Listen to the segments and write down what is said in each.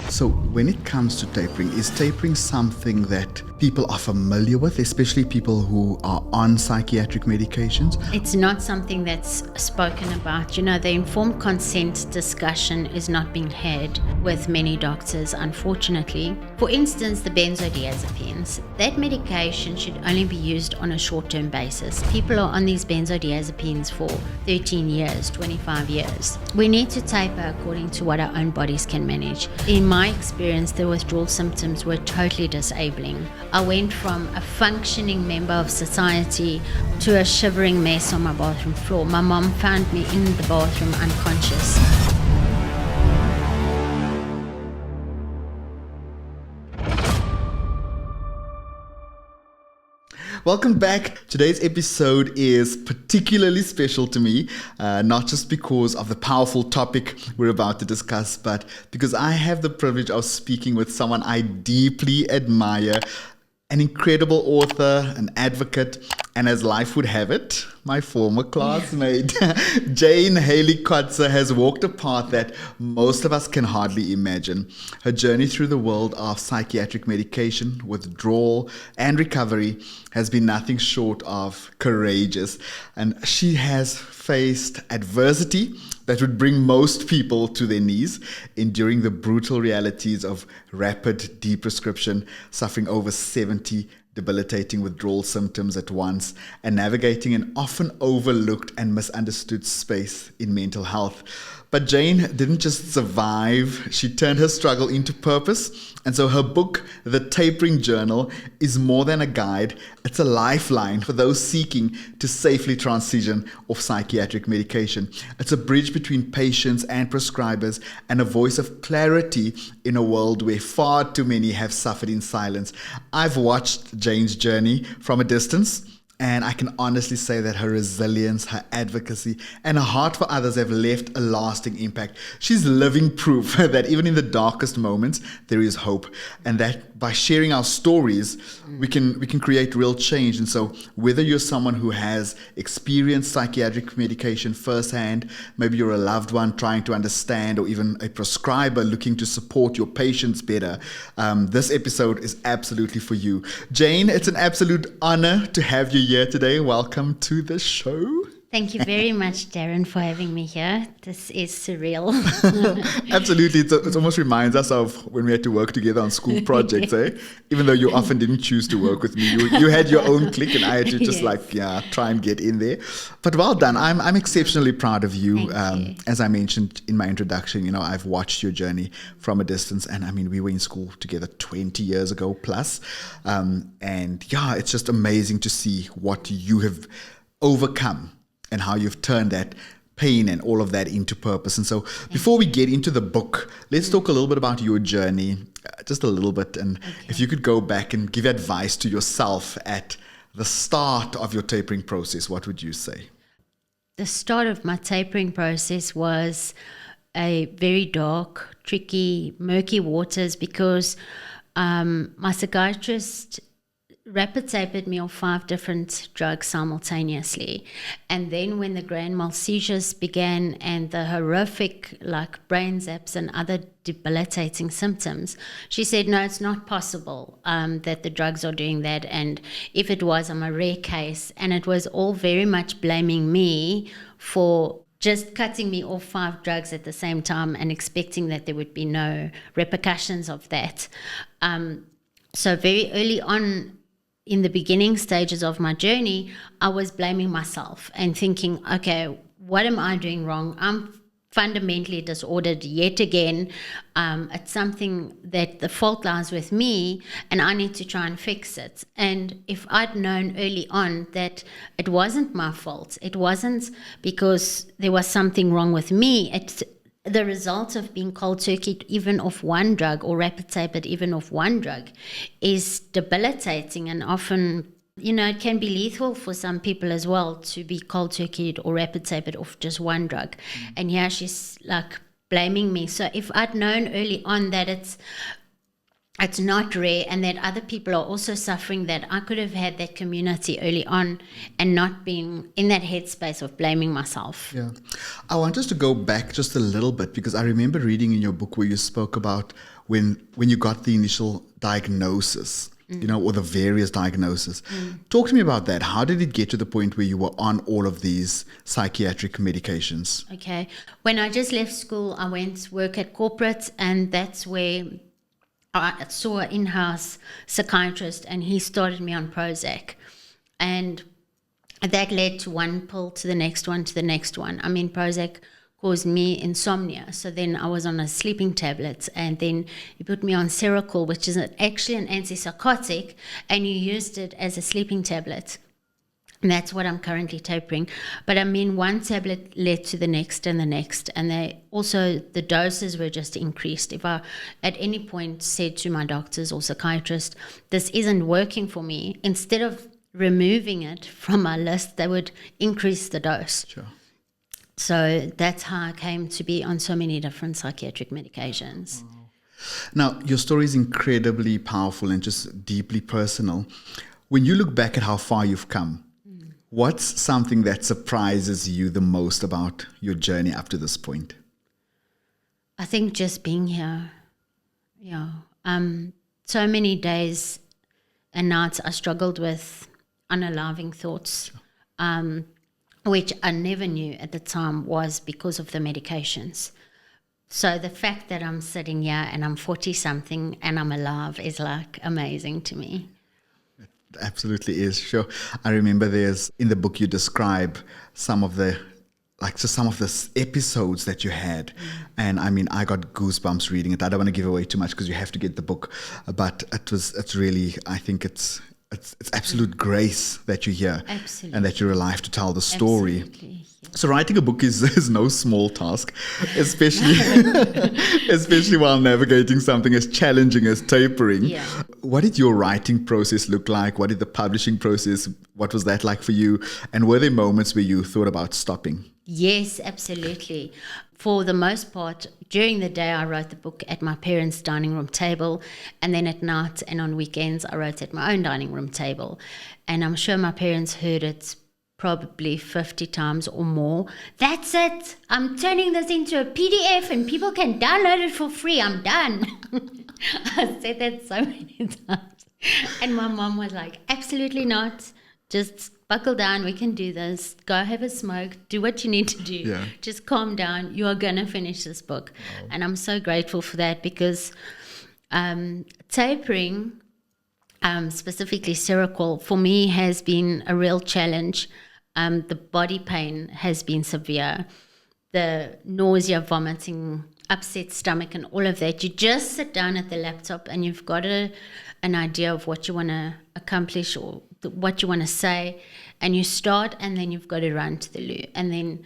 So when it comes to tapering, is tapering something that people are familiar with, especially people who are on psychiatric medications? It's not something that's spoken about. You know, the informed consent discussion is not being had with many doctors, unfortunately. For instance, the benzodiazepines. That medication should only be used on a short-term basis. People are on these benzodiazepines for 13 years, 25 years. We need to taper according to what our own bodies can manage. In my experience, the withdrawal symptoms were totally disabling. I went from a functioning member of society to a shivering mess on my bathroom floor. My mom found me in the bathroom unconscious. Welcome back. Today's episode is particularly special to me, not just because of the powerful topic we're about to discuss, but because I have the privilege of speaking with someone I deeply admire, an incredible author, an advocate, and as life would have it, my former classmate, Jane Haley Kotze, has walked a path that most of us can hardly imagine. Her journey through the world of psychiatric medication, withdrawal, and recovery has been nothing short of courageous. And she has faced adversity that would bring most people to their knees, enduring the brutal realities of rapid deprescription, suffering over 70 debilitating withdrawal symptoms at once, and navigating an often overlooked and misunderstood space in mental health. But Jane didn't just survive, she turned her struggle into purpose. And so her book, The Tapering Journal, is more than a guide. It's a lifeline for those seeking to safely transition off psychiatric medication. It's a bridge between patients and prescribers and a voice of clarity in a world where far too many have suffered in silence. I've watched Jane's journey from a distance, and I can honestly say that her resilience, her advocacy, and her heart for others have left a lasting impact. She's living proof that even in the darkest moments, there is hope. And that by sharing our stories, we can create real change. And so whether you're someone who has experienced psychiatric medication firsthand, maybe you're a loved one trying to understand, or even a prescriber looking to support your patients better, this episode is absolutely for you. Jane, it's an absolute honor to have you here today. Welcome to the show. Thank you very much, Darren, for having me here. This is surreal. Absolutely. It almost reminds us of when we had to work together on school projects, Even though you often didn't choose to work with me. You had your own clique and I had to just try and get in there. But well done. I'm exceptionally proud of you. As I mentioned in my introduction, I've watched your journey from a distance. And I mean, we were in school together 20 years ago plus. It's just amazing to see what you have overcome and how you've turned that pain and all of that into purpose. And so before we get into the book, let's talk a little bit about your journey, just a little bit. And if you could go back and give advice to yourself at the start of your tapering process, what would you say? The start of my tapering process was a very dark, tricky, murky waters because my psychiatrist rapid tapered me off 5 different drugs simultaneously. And then when the grand mal seizures began and the horrific brain zaps and other debilitating symptoms, she said, no, it's not possible that the drugs are doing that. And if it was, I'm a rare case. And it was all very much blaming me for just cutting me off 5 drugs at the same time and expecting that there would be no repercussions of that. So very early on, in the beginning stages of my journey, I was blaming myself and thinking, okay, what am I doing wrong? I'm fundamentally disordered yet again. It's something that the fault lies with me and I need to try and fix it. And if I'd known early on that it wasn't my fault, it wasn't because there was something wrong with me, it's the result of being cold turkey even off one drug or rapid tapered even off one drug is debilitating and often, it can be lethal for some people as well to be cold turkeyed or rapid tapered off just one drug. And she's blaming me. So if I'd known early on that it's it's not rare, and that other people are also suffering, that I could have had that community early on and not been in that headspace of blaming myself. Yeah. I want us to go back just a little bit, because I remember reading in your book where you spoke about when you got the initial diagnosis, or the various diagnoses. Talk to me about that. How did it get to the point where you were on all of these psychiatric medications? Okay. When I just left school, I went to work at corporate, and that's where I saw an in-house psychiatrist, and he started me on Prozac. And that led to one pill to the next one to the next one. I mean, Prozac caused me insomnia. So then I was on a sleeping tablet, and then he put me on Seroquel, which is actually an antipsychotic, and he used it as a sleeping tablet. And that's what I'm currently tapering. But I mean, one tablet led to the next, and the doses were just increased. If I at any point said to my doctors or psychiatrist, this isn't working for me, instead of removing it from my list, they would increase the dose. Sure. So that's how I came to be on so many different psychiatric medications. Now, your story is incredibly powerful and just deeply personal. When you look back at how far you've come, what's something that surprises you the most about your journey up to this point? I think just being here. Yeah. So many days and nights I struggled with unaliving thoughts, which I never knew at the time was because of the medications. So the fact that I'm sitting here and I'm 40-something and I'm alive is like amazing to me. Absolutely is. Sure. I remember in the book you describe some of the episodes that you had. And I mean, I got goosebumps reading it. I don't want to give away too much because you have to get the book, but it's really, I think it's absolute grace that you're here. Absolutely. And that you're alive to tell the story. Absolutely. Yeah. So writing a book is no small task, especially especially while navigating something as challenging as tapering. Yeah. What did your writing process look like? What did the publishing process, what was that like for you? And were there moments where you thought about stopping? Yes, absolutely. For the most part, during the day, I wrote the book at my parents' dining room table, and then at night and on weekends, I wrote at my own dining room table. And I'm sure my parents heard it probably 50 times or more. That's it. I'm turning this into a PDF and people can download it for free. I'm done. I said that so many times. And my mom was like, absolutely not. Just buckle down. We can do this. Go have a smoke. Do what you need to do. Yeah. Just calm down. You are going to finish this book. Wow. And I'm so grateful for that, because tapering, specifically Seroquel, for me has been a real challenge. The body pain has been severe. The nausea, vomiting, upset stomach and all of that. You just sit down at the laptop and you've got an idea of what you want to accomplish or what you want to say, and you start, and then you've got to run to the loo, and then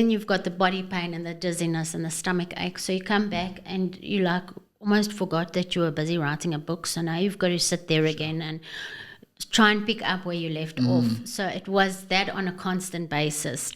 you've got the body pain and the dizziness and the stomach ache. So you come back and you like almost forgot that you were busy writing a book. So now you've got to sit there again and try and pick up where you left off. So it was that on a constant basis,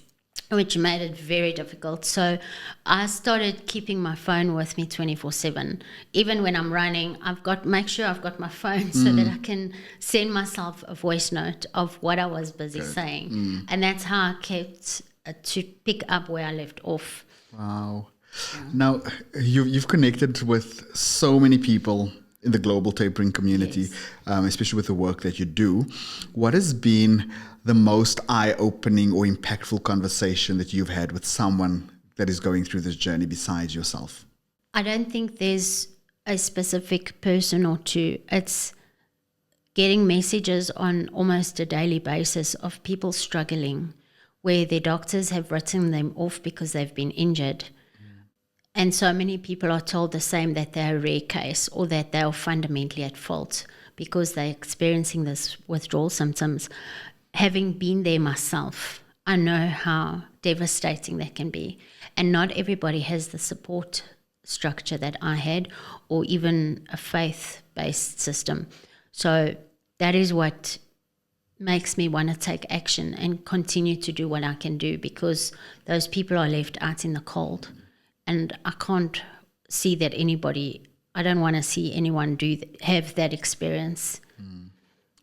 which made it very difficult. So I started keeping my phone with me 24/7. Even when I'm running, make sure I've got my phone so that I can send myself a voice note of what I was busy saying. And that's how I kept to pick up where I left off. Wow. Yeah. Now, you've connected with so many people in the global tapering community, yes. Especially with the work that you do. What has been the most eye-opening or impactful conversation that you've had with someone that is going through this journey besides yourself? I don't think there's a specific person or two. It's getting messages on almost a daily basis of people struggling, where their doctors have written them off because they've been injured. And so many people are told the same, that they're a rare case or that they're fundamentally at fault because they're experiencing this withdrawal symptoms. Having been there myself, I know how devastating that can be. And not everybody has the support structure that I had, or even a faith-based system. So that is what makes me want to take action and continue to do what I can do, because those people are left out in the cold. And I can't see that anybody I don't want to see anyone have that experience.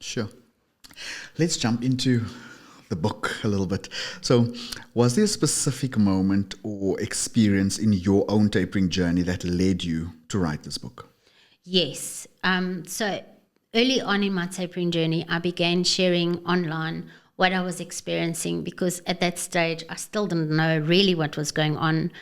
Sure. Let's jump into the book a little bit. So, was there a specific moment or experience in your own tapering journey that led you to write this book? Yes. So early on in my tapering journey, I began sharing online what I was experiencing, because at that stage, I still didn't know really what was going on.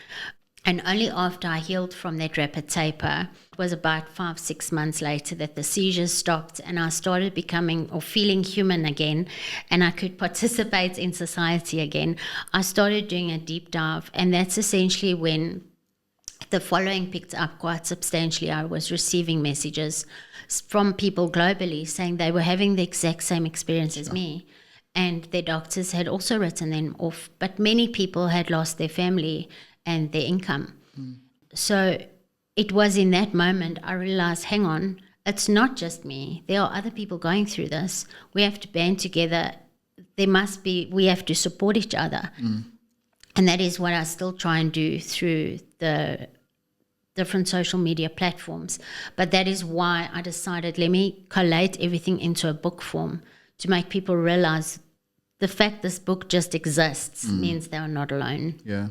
And only after I healed from that rapid taper, it was about 5-6 months later that the seizures stopped and I started becoming or feeling human again, and I could participate in society again. I started doing a deep dive, and that's essentially when the following picked up quite substantially. I was receiving messages from people globally saying they were having the exact same experience as me, and their doctors had also written them off. But many people had lost their family and their income. So it was in that moment I realized, hang on, it's not just me. There are other people going through this. We have to band together. We have to support each other. And that is what I still try and do through the different social media platforms. But that is why I decided, let me collate everything into a book form to make people realize the fact this book just exists means they are not alone. Yeah.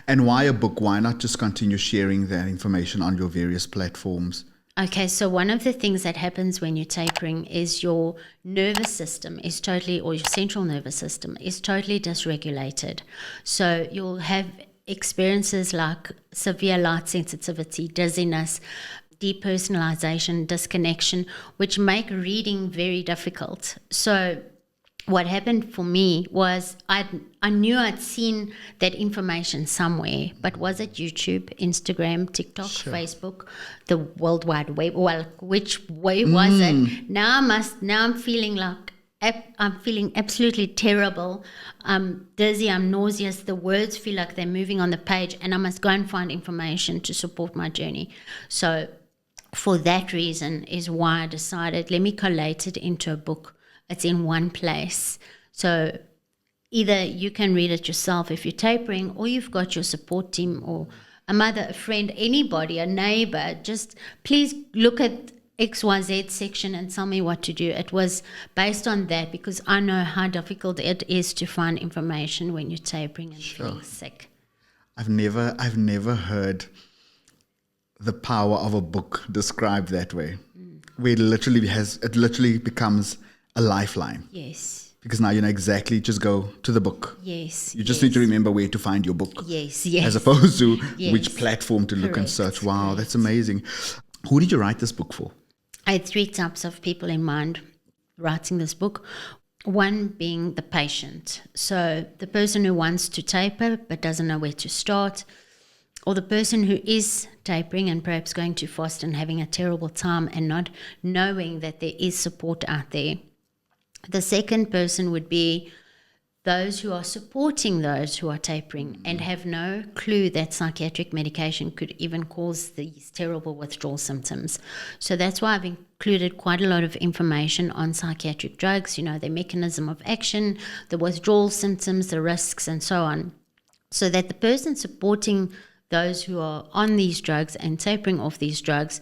And why a book? Why not just continue sharing that information on your various platforms? Okay, so one of the things that happens when you're tapering is your nervous system is totally, or your central nervous system is totally dysregulated. So you'll have experiences like severe light sensitivity, dizziness, depersonalization, disconnection, which make reading very difficult. So what happened for me was I knew I'd seen that information somewhere, but was it YouTube, Instagram, TikTok, Facebook, the World Wide Web? Well, which way was it? Now I'm feeling like I'm feeling absolutely terrible. I'm dizzy, I'm nauseous. The words feel like they're moving on the page, and I must go and find information to support my journey. So for that reason is why I decided, let me collate it into a book. It's in one place. So either you can read it yourself if you're tapering, or you've got your support team or a mother, a friend, anybody, a neighbor. Just please look at XYZ section and tell me what to do. It was based on that, because I know how difficult it is to find information when you're tapering and feeling sick. I've never heard the power of a book described that way. Where it literally becomes a lifeline. Yes. Because now you know exactly, just go to the book. Yes. You just need to remember where to find your book. Yes. As opposed to which platform to look and search. Wow, that's amazing. Who did you write this book for? I had 3 types of people in mind writing this book. One being the patient. So the person who wants to taper but doesn't know where to start, or the person who is tapering and perhaps going too fast and having a terrible time and not knowing that there is support out there. The second person would be those who are supporting those who are tapering and have no clue that psychiatric medication could even cause these terrible withdrawal symptoms. So that's why I've included quite a lot of information on psychiatric drugs, their mechanism of action, the withdrawal symptoms, the risks, and so on, so that the person supporting those who are on these drugs and tapering off these drugs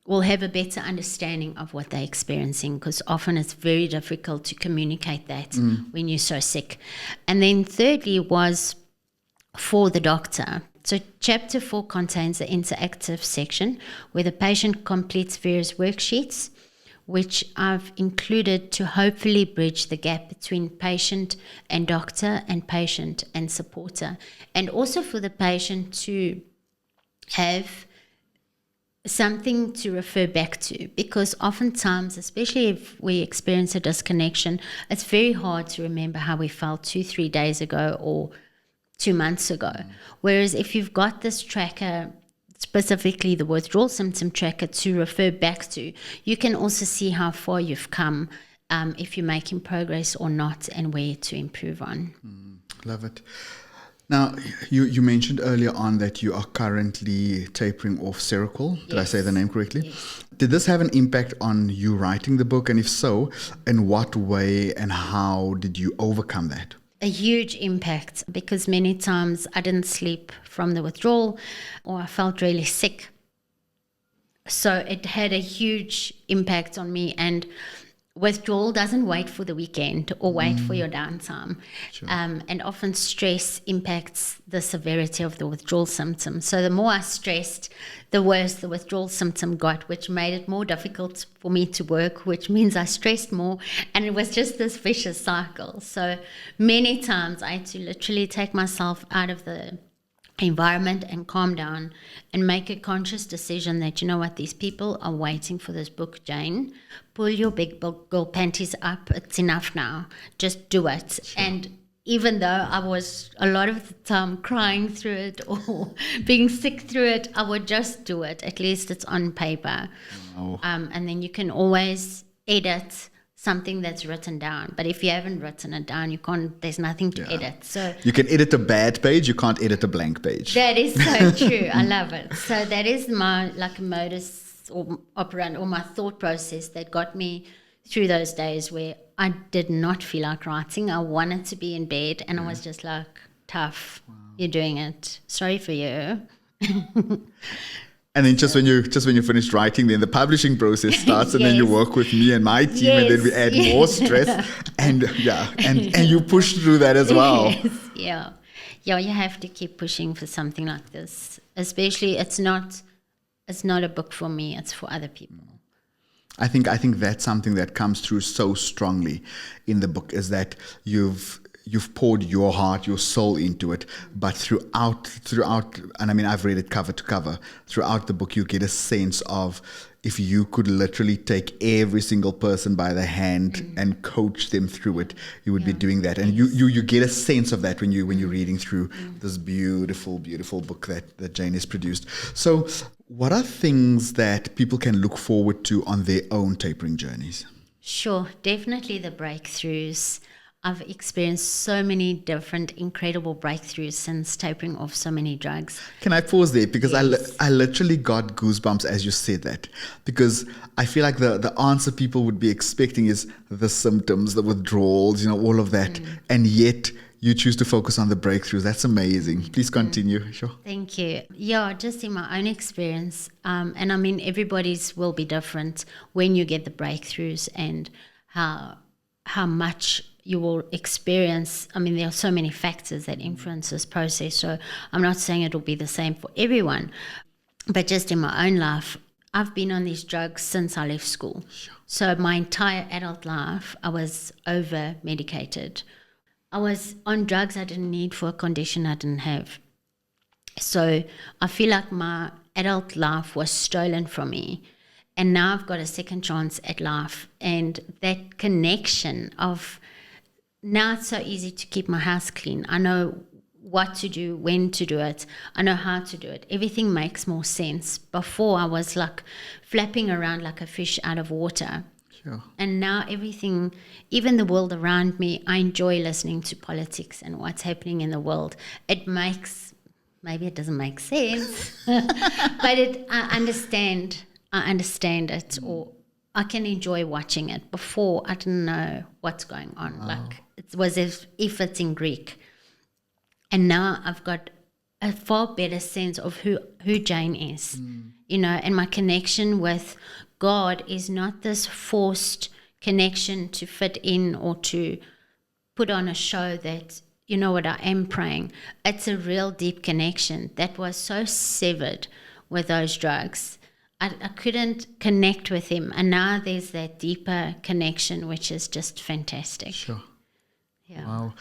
will have a better understanding of what they're experiencing, because often it's very difficult to communicate that when you're so sick. And then thirdly was for the doctor. So chapter 4 contains the interactive section where the patient completes various worksheets, which I've included to hopefully bridge the gap between patient and doctor and patient and supporter, and also for the patient to have something to refer back to, because oftentimes, especially if we experience a disconnection, it's very hard to remember how we felt 2-3 days ago or 2 months ago. Whereas if you've got this tracker, specifically the withdrawal symptom tracker, to refer back to, you can also see how far you've come, if you're making progress or not, and where to improve on. Love it. Now, you mentioned earlier on that you are currently tapering off Seroquel. Did I say the name correctly? Yes. Did this have an impact on you writing the book? And if so, in what way and how did you overcome that? A huge impact, because many times I didn't sleep from the withdrawal, or I felt really sick. So it had a huge impact on me. And withdrawal doesn't wait for the weekend or wait for your downtime. Sure. And often stress impacts the severity of the withdrawal symptoms. So the more I stressed, the worse the withdrawal symptom got, which made it more difficult for me to work, which means I stressed more. And it was just this vicious cycle. So many times I had to literally take myself out of the environment and calm down and make a conscious decision that, you know what, these people are waiting for this book, Jane. Pull your big girl panties up. It's enough now. Just do it. Sure. And even though I was a lot of the time crying through it or being sick through it, I would just do it. At least it's on paper. Wow. And then you can always edit something that's written down. But if you haven't written it down, you can't, there's nothing to edit. So you can edit a bad page, you can't edit a blank page. That is so true. I love it. So that is my modus or operandi, or my thought process that got me through those days where I did not feel like writing. I wanted to be in bed and I was just like, tough, you're doing it. Sorry for you. And then just when you finish writing, then the publishing process starts, and then you work with me and my team, and then we add more stress, and you push through that as well. Yes, yeah. You have to keep pushing for something like this. Especially, it's not a book for me; it's for other people. I think that's something that comes through so strongly in the book, is that you've poured your heart, your soul into it, but throughout, and I mean, I've read it cover to cover, throughout the book, you get a sense of, if you could literally take every single person by the hand and coach them through it, you would be doing that. And you get a sense of that when you're reading through this beautiful, beautiful book that Jane has produced. So what are things that people can look forward to on their own tapering journeys? Sure, definitely the breakthroughs. I've experienced so many different incredible breakthroughs since tapering off so many drugs. Can I pause there? Because yes. I literally got goosebumps as you said that. Because I feel like the answer people would be expecting is the symptoms, the withdrawals, all of that. And yet you choose to focus on the breakthroughs. That's amazing. Please continue. Sure. Thank you. Yeah, just in my own experience. And I mean, everybody's will be different when you get the breakthroughs and how much you will experience. I mean, there are so many factors that influence this process. So I'm not saying it will be the same for everyone. But just in my own life, I've been on these drugs since I left school. Sure. So my entire adult life, I was over-medicated. I was on drugs I didn't need for a condition I didn't have. So I feel like my adult life was stolen from me. And now I've got a second chance at life. And that connection of, now it's so easy to keep my house clean. I know what to do, when to do it. I know how to do it. Everything makes more sense. Before I was like flapping around like a fish out of water. Sure. And now everything, even the world around me, I enjoy listening to politics and what's happening in the world. It makes, maybe it doesn't make sense, but I understand it, or I can enjoy watching it. Before, I didn't know what's going on. Wow. Like, it was as if it's in Greek. And now I've got a far better sense of who Jane is, and my connection with God is not this forced connection to fit in or to put on a show that, you know what, I am praying. It's a real deep connection that was so severed with those drugs. I couldn't connect with him. And now there's that deeper connection, which is just fantastic. Sure. Yeah. Wow.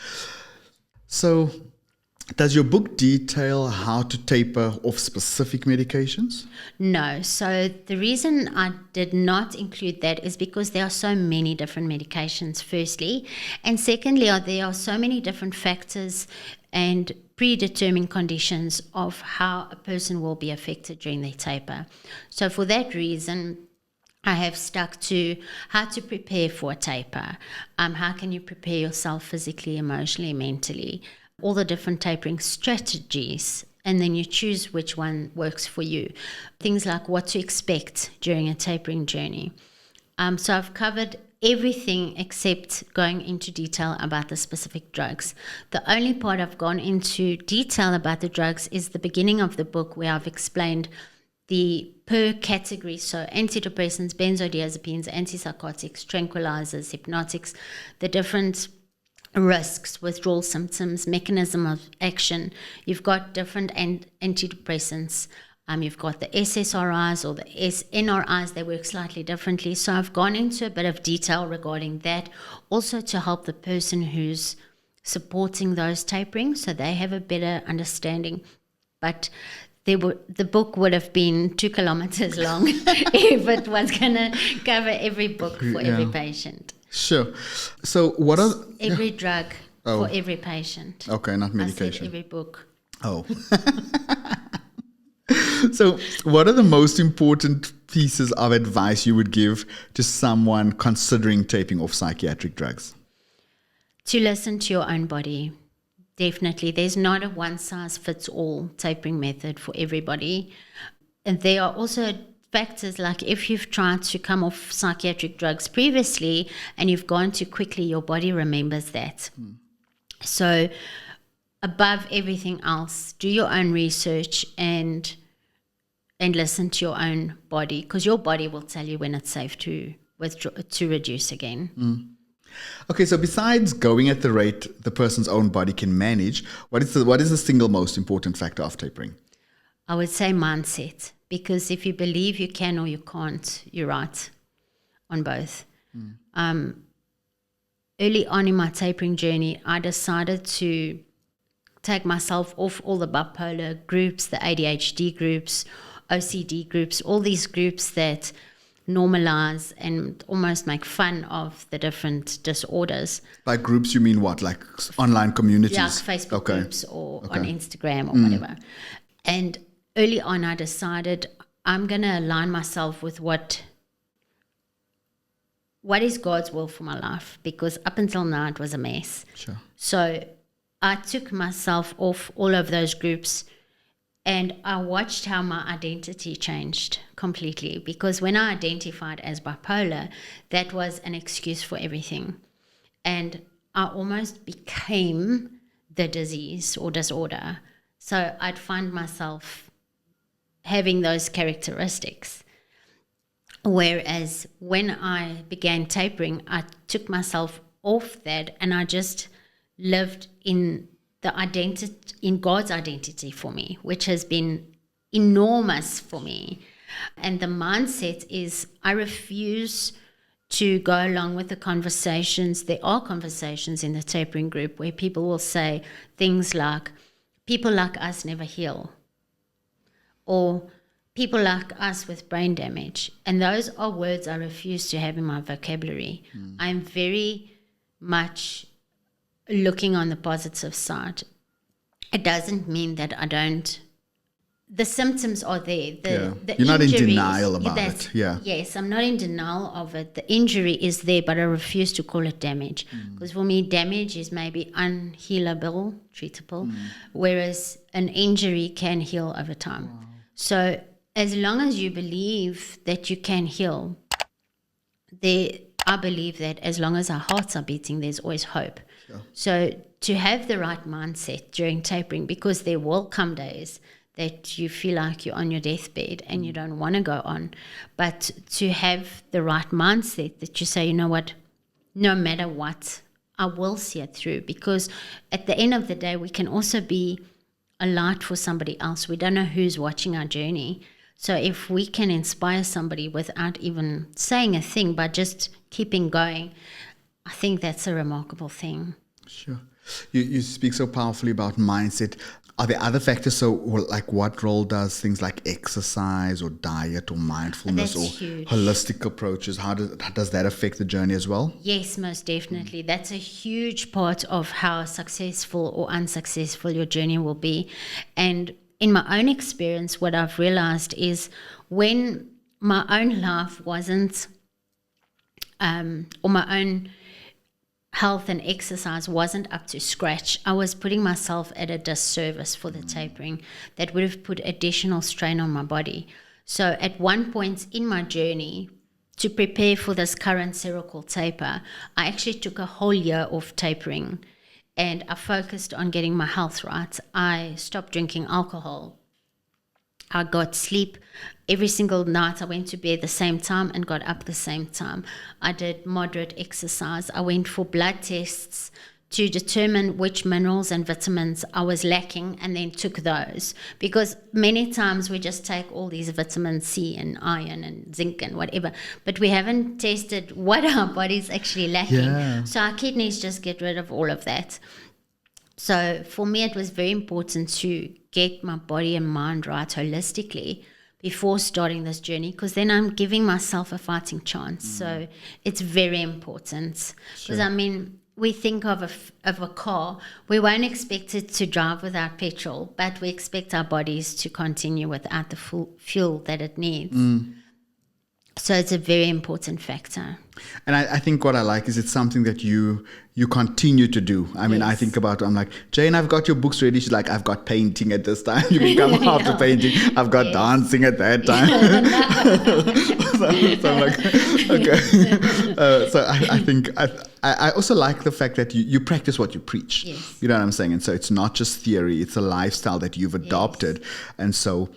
So does your book detail how to taper off specific medications? No. So the reason I did not include that is because there are so many different medications, firstly. And secondly, there are so many different factors and predetermined conditions of how a person will be affected during their taper. So for that reason, I have stuck to how to prepare for a taper. How can you prepare yourself physically, emotionally, mentally? All the different tapering strategies, and then you choose which one works for you. Things like what to expect during a tapering journey. So I've covered everything except going into detail about the specific drugs. The only part I've gone into detail about the drugs is the beginning of the book, where I've explained the per category, so antidepressants, benzodiazepines, antipsychotics, tranquilizers, hypnotics, the different risks, withdrawal symptoms, mechanism of action. You've got different antidepressants. You've got the SSRIs or the NRIs, they work slightly differently. So I've gone into a bit of detail regarding that, also to help the person who's supporting those tapering so they have a better understanding. But the book would have been 2 kilometers long if it was going to cover every book for every patient. Sure. So what are... Every drug for every patient. Okay, not medication. I said every book. Oh. So what are the most important pieces of advice you would give to someone considering taping off psychiatric drugs? To listen to your own body. Definitely. There's not a one-size-fits-all tapering method for everybody. And there are also factors like if you've tried to come off psychiatric drugs previously and you've gone too quickly, your body remembers that. So above everything else, do your own research and listen to your own body, because your body will tell you when it's safe to reduce again. Okay, so besides going at the rate the person's own body can manage, what is the single most important factor of tapering? I would say mindset, because if you believe you can or you can't, you're right on both. Early on in my tapering journey, I decided to take myself off all the bipolar groups, the ADHD groups, OCD groups, all these groups that normalize and almost make fun of the different disorders. By groups, you mean what? Like online communities? Yeah, Facebook groups or on Instagram or whatever. And early on, I decided I'm going to align myself with what is God's will for my life, because up until now, it was a mess. Sure. So I took myself off all of those groups, and I watched how my identity changed completely, because when I identified as bipolar, that was an excuse for everything. And I almost became the disease or disorder. So I'd find myself having those characteristics. Whereas when I began tapering, I took myself off that and I just lived in the identity, in God's identity for me, which has been enormous for me. And the mindset is I refuse to go along with the conversations. There are conversations in the tapering group where people will say things like, people like us never heal, or people like us with brain damage. And those are words I refuse to have in my vocabulary. I'm very much looking on the positive side. It doesn't mean that I don't. The symptoms are there. The You're not in injury, denial about it. Yeah. Yes, I'm not in denial of it. The injury is there, but I refuse to call it damage. Because for me, damage is maybe unhealable, treatable, whereas an injury can heal over time. Wow. So as long as you believe that you can heal, I believe that as long as our hearts are beating, there's always hope. Sure. So to have the right mindset during tapering, because there will come days that you feel like you're on your deathbed and you don't want to go on, but to have the right mindset that you say, you know what, no matter what, I will see it through, because at the end of the day, we can also be a light for somebody else. We don't know who's watching our journey. So if we can inspire somebody without even saying a thing, but just keeping going, I think that's a remarkable thing. Sure. You speak so powerfully about mindset. Are there other factors? So, like, what role does things like exercise or diet or mindfulness or huge. Holistic approaches, how does that affect the journey as well? Yes, most definitely. That's a huge part of how successful or unsuccessful your journey will be. And in my own experience, what I've realized is when my own life wasn't, or my own health and exercise wasn't up to scratch, I was putting myself at a disservice for the tapering that would have put additional strain on my body. So at one point in my journey, to prepare for this current cerebral taper, I actually took a whole year off tapering and I focused on getting my health right. I stopped drinking alcohol. I got sleep every single night. I went to bed the same time and got up the same time. I did moderate exercise. I went for blood tests to determine which minerals and vitamins I was lacking, and then took those. Because many times we just take all these vitamins C and iron and zinc and whatever, but we haven't tested what our body's actually lacking. Yeah. So our kidneys just get rid of all of that. So for me, it was very important to get my body and mind right holistically before starting this journey, because then I'm giving myself a fighting chance. So it's very important. Because I mean, we think of a car, we won't expect it to drive without petrol, but we expect our bodies to continue without the fuel that it needs. So it's a very important factor. And I think what I like is it's something that you continue to do. I mean, I think about, I'm like, Jane, I've got your books ready. She's like, I've got painting at this time. You can come after painting. I've got dancing at that time. so I'm like, okay. So I think I also like the fact that you practice what you preach. Yes. You know what I'm saying? And so it's not just theory, it's a lifestyle that you've adopted. Yes. And so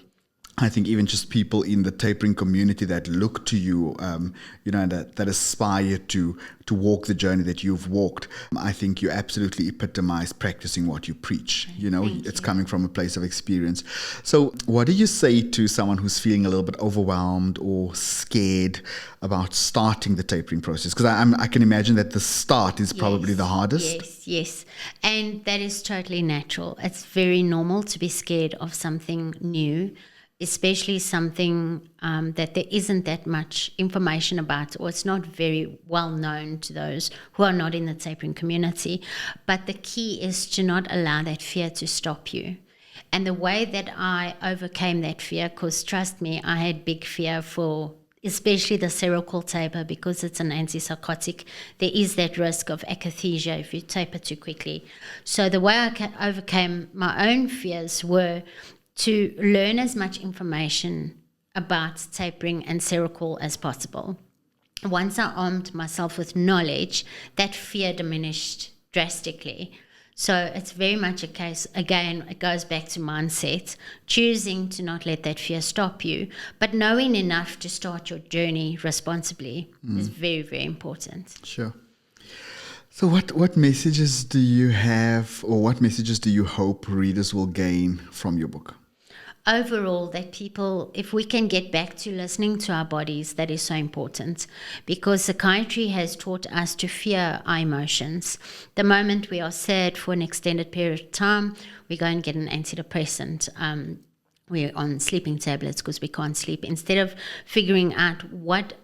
I think even just people in the tapering community that look to you, that aspire to walk the journey that you've walked, I think you absolutely epitomize practicing what you preach. It's coming from a place of experience. So what do you say to someone who's feeling a little bit overwhelmed or scared about starting the tapering process? Because I can imagine that the start is probably the hardest. Yes. And that is totally natural. It's very normal to be scared of something new, especially something that there isn't that much information about, or it's not very well known to those who are not in the tapering community. But the key is to not allow that fear to stop you. And the way that I overcame that fear, because trust me, I had big fear for especially the Seroquel taper, because it's an antipsychotic. There is that risk of akathisia if you taper too quickly. So the way I overcame my own fears were to learn as much information about tapering and Seroquel as possible. Once I armed myself with knowledge, that fear diminished drastically. So it's very much a case, again, it goes back to mindset, choosing to not let that fear stop you, but knowing enough to start your journey responsibly is very, very important. Sure. So what messages do you have, or what messages do you hope readers will gain from your book? Overall, that people, if we can get back to listening to our bodies, that is so important, because psychiatry has taught us to fear our emotions. The moment we are sad for an extended period of time, we go and get an antidepressant. We're on sleeping tablets because we can't sleep, instead of figuring out what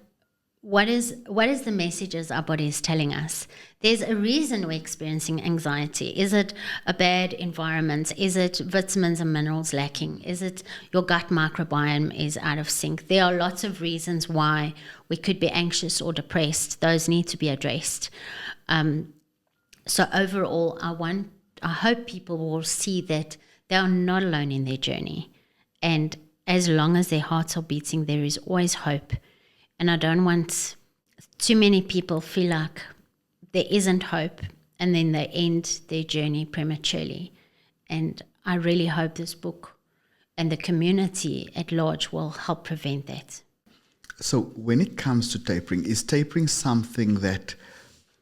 is the messages our body is telling us. There's a reason we're experiencing anxiety. Is it a bad environment? Is it vitamins and minerals lacking? Is it your gut microbiome is out of sync? There are lots of reasons why we could be anxious or depressed. Those need to be addressed. So overall, I hope people will see that they are not alone in their journey. And as long as their hearts are beating, there is always hope. And I don't want too many people feel like there isn't hope and then they end their journey prematurely. And I really hope this book and the community at large will help prevent that. So when it comes to tapering, is tapering something that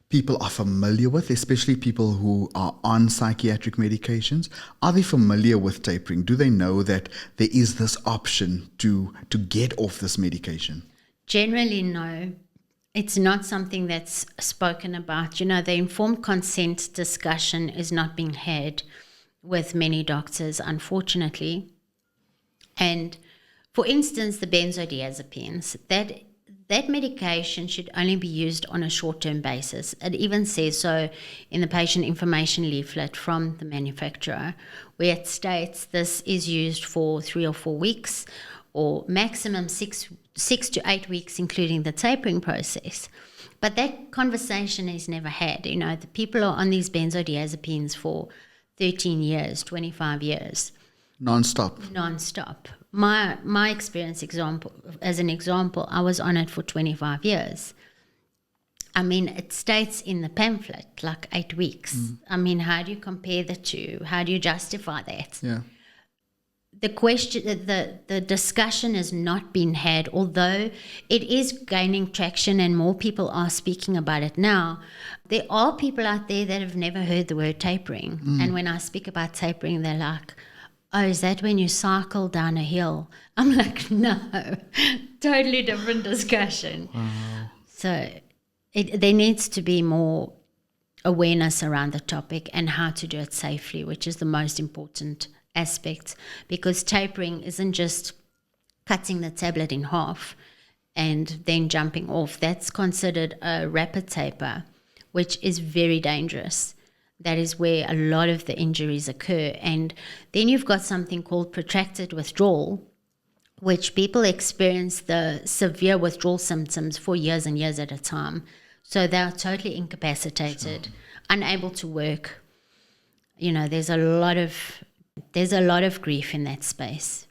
people are familiar with, especially people who are on psychiatric medications? Are they familiar with tapering? Do they know that there is this option to get off this medication? Generally, no. It's not something that's spoken about. The informed consent discussion is not being had with many doctors, unfortunately. And for instance, the benzodiazepines, that medication should only be used on a short-term basis. It even says so in the patient information leaflet from the manufacturer, where it states this is used for 3 or 4 weeks, or maximum 6 to 8 weeks, including the tapering process. But that conversation is never had. The people are on these benzodiazepines for 13 years, 25 years. Non-stop. My experience as an example, I was on it for 25 years. I mean, it states in the pamphlet, like 8 weeks. I mean, how do you compare the two? How do you justify that? Yeah. the discussion has not been had, although it is gaining traction and more people are speaking about it now. There are people out there that have never heard the word tapering. And when I speak about tapering, they're like, oh, is that when you cycle down a hill? I'm like, no, totally different discussion. Wow. So there needs to be more awareness around the topic and how to do it safely, which is the most important aspect, because tapering isn't just cutting the tablet in half and then jumping off. That's considered a rapid taper, which is very dangerous. That is where a lot of the injuries occur. And then you've got something called protracted withdrawal, which people experience the severe withdrawal symptoms for years and years at a time. So they are totally incapacitated, unable to work. There's a lot of grief in that space.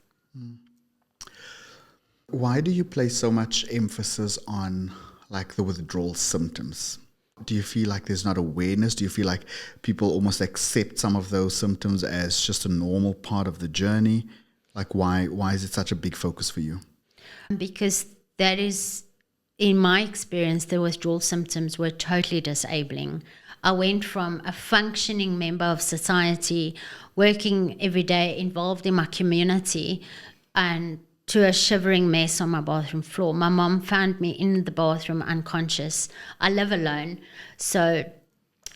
Why do you place so much emphasis on like the withdrawal symptoms? Do you feel like there's not awareness? Do you feel like people almost accept some of those symptoms as just a normal part of the journey? Like why is it such a big focus for you? Because that is, in my experience, the withdrawal symptoms were totally disabling. I went from a functioning member of society, working every day, involved in my community, and to a shivering mess on my bathroom floor. My mom found me in the bathroom unconscious. I live alone, so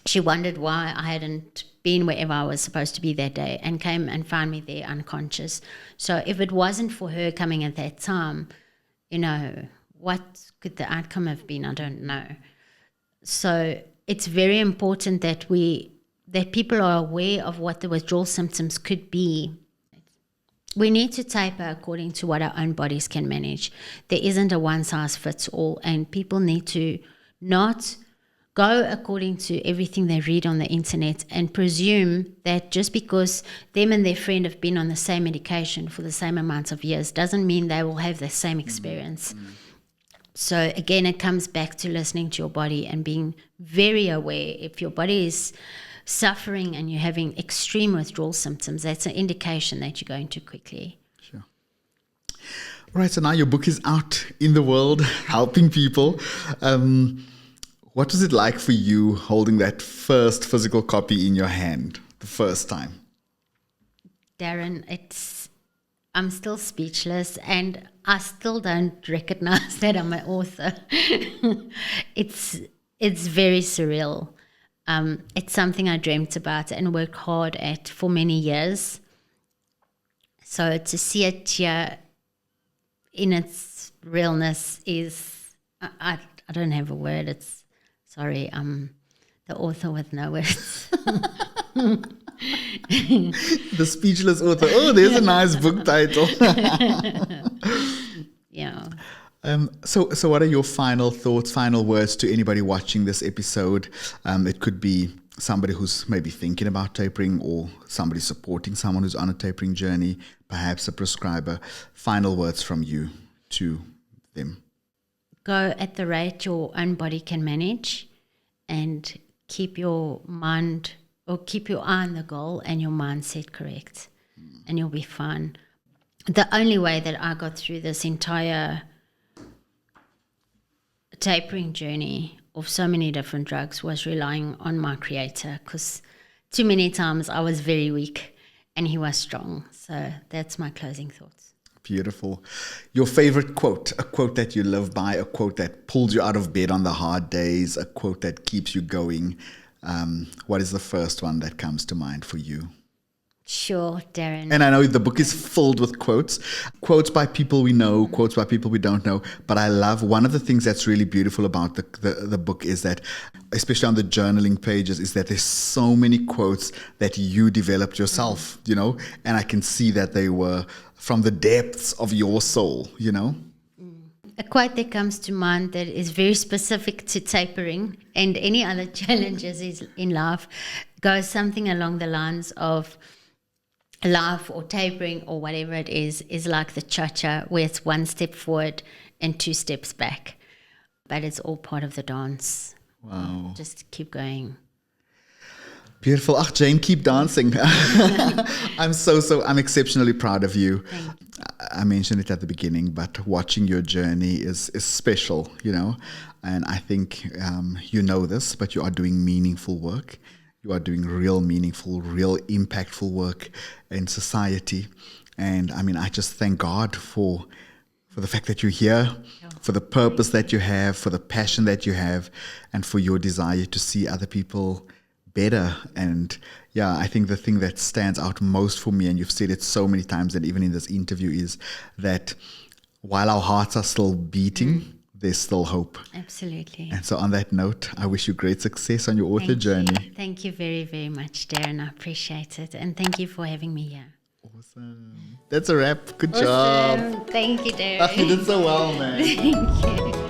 she wondered why I hadn't been wherever I was supposed to be that day, and came and found me there unconscious. So if it wasn't for her coming at that time, what could the outcome have been? I don't know. So it's very important that people are aware of what the withdrawal symptoms could be. We need to taper according to what our own bodies can manage. There isn't a one-size-fits-all, and people need to not go according to everything they read on the internet and presume that just because them and their friend have been on the same medication for the same amount of years doesn't mean they will have the same experience. So again, it comes back to listening to your body and being very aware. If your body is suffering and you're having extreme withdrawal symptoms, that's an indication that you're going too quickly. Sure. All right, so now your book is out in the world, helping people. What was it like for you holding that first physical copy in your hand, the first time? Darren, I'm still speechless, and I still don't recognize that I'm an author. It's very surreal. It's something I dreamt about and worked hard at for many years. So to see it here in its realness is, I don't have a word. Sorry, I'm the author with no words. The speechless author. Oh, there's a nice book title. Yeah. So what are your final thoughts, final words to anybody watching this episode? It could be somebody who's maybe thinking about tapering, or somebody supporting someone who's on a tapering journey, perhaps a prescriber. Final words from you to them. Go at the rate your own body can manage, and keep your mind, or keep your eye on the goal and your mindset correct, and you'll be fine. The only way that I got through this entire tapering journey of so many different drugs was relying on my creator, because too many times I was very weak and he was strong. So that's my closing thoughts. Beautiful. Your favorite quote, a quote that you live by, a quote that pulls you out of bed on the hard days, a quote that keeps you going. What is the first one that comes to mind for you? Sure, Darren. And I know the book is filled with quotes by people we know, quotes by people we don't know. But I love, one of the things that's really beautiful about the book is that, especially on the journaling pages, is that there's so many quotes that you developed yourself, and I can see that they were from the depths of your soul, A quote that comes to mind that is very specific to tapering and any other challenges in life goes something along the lines of, life or tapering or whatever it is like the cha-cha, where it's one step forward and two steps back. But it's all part of the dance. Wow. Just keep going. Beautiful. Ah, Jane, keep dancing. I'm exceptionally proud of you. I mentioned it at the beginning, but watching your journey is special, and I think you know this, but you are doing meaningful work. You are doing real meaningful, real impactful work in society. And I just thank God for the fact that you're here, for the purpose that you have, for the passion that you have, and for your desire to see other people better. And I think the thing that stands out most for me, and you've said it so many times and even in this interview, is that while our hearts are still beating, there's still hope. Absolutely. And so on that note, I wish you great success on your author journey. Thank you very, very much, Darren. I appreciate it. And thank you for having me here. Awesome. That's a wrap. Good job. Thank you, Darren. You did so well, man. Thank you.